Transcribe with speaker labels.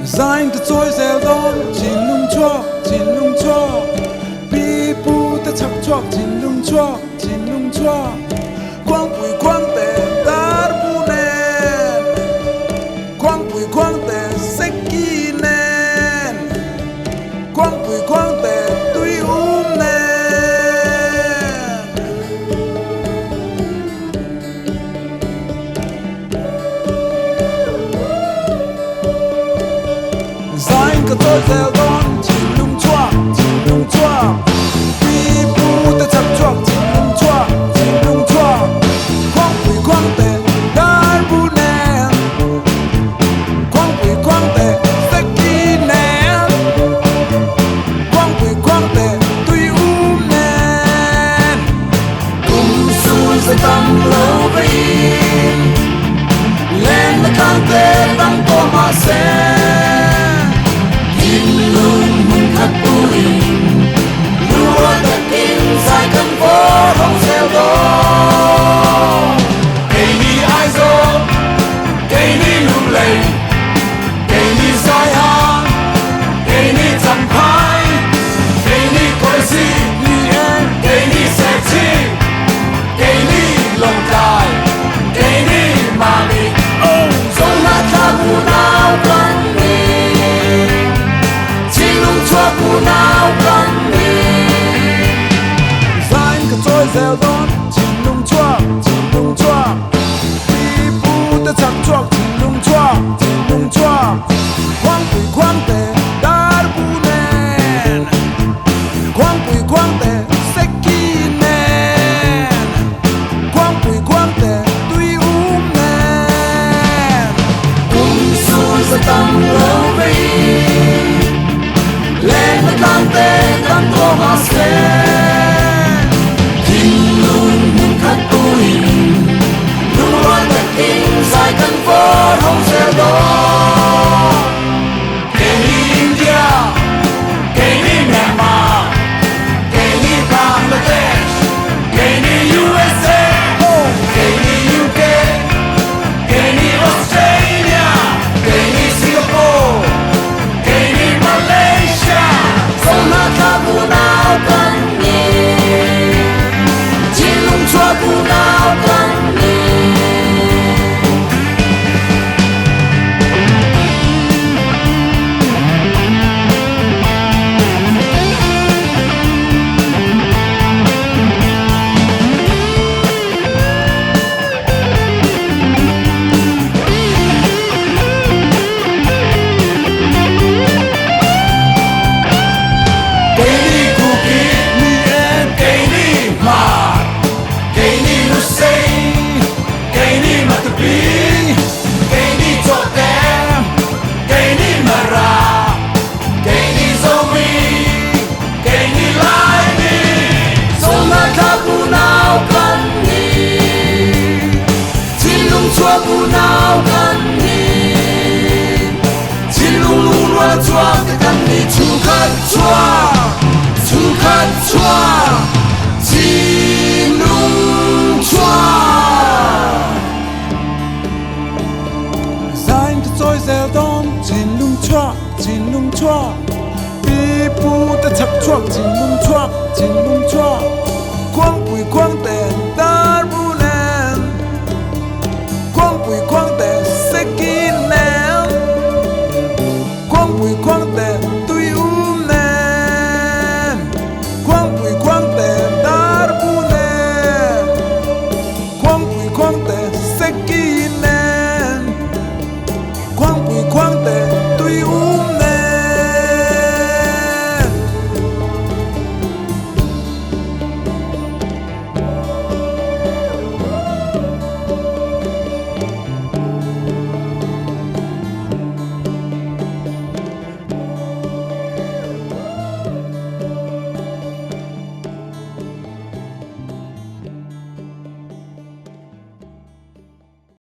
Speaker 1: Sein the toy sell don chin lung chua people ta chak chok chin lung chua quang pui quang te dar bu nen quang pui quang te seki nen quang pui quang te tui nen Sein cái tôi gieo don chin lung chua people ta chak chok chin lung chua quang pui quang te dar bu nen quang pui quang te seki nen quang pui quang te tui nen cùng xuôi sẽ tăng lâu với lên nó càng tê tăng có mà sẽ khát bụi lúa đã kín dài căn phố không xeo đó cây ni ai dô cây ni lung lầy cây ni dài hàng cây ni chẳng phai cây ni coi si như em cây ni sẽ chi cây ni lòng dài cây ni mà đi giống nát ta buồn nào cần chua cu nào cần đi Sein cái trôi gieo don chin lung chua đi bu ta chak chok chin lung chua quang te dar bu nen quang te seki nen quang te tui nen cùng xuôi sẽ tăng lâu với lên nó càng tê càng có mà sẽ kinh luôn muốn khát bụi luôn loan thật kinh dài căn phố không sẽ đó cây ni India cây ni Myanmar cây ni Bangladesh cây ni USA cây ni UK cây ni Australia cây ni Singapore cây ni Malaysia không nát ta buồn nào cần đi chin lung chua buồn nào cần đi chua bu nào cần đi chin lung lung loa chua cái cần đi chu khát chua chin lung chua Sein cái trôi gieo don chin lung chua đi bu ta chak chok chin lung chua quang pui quang te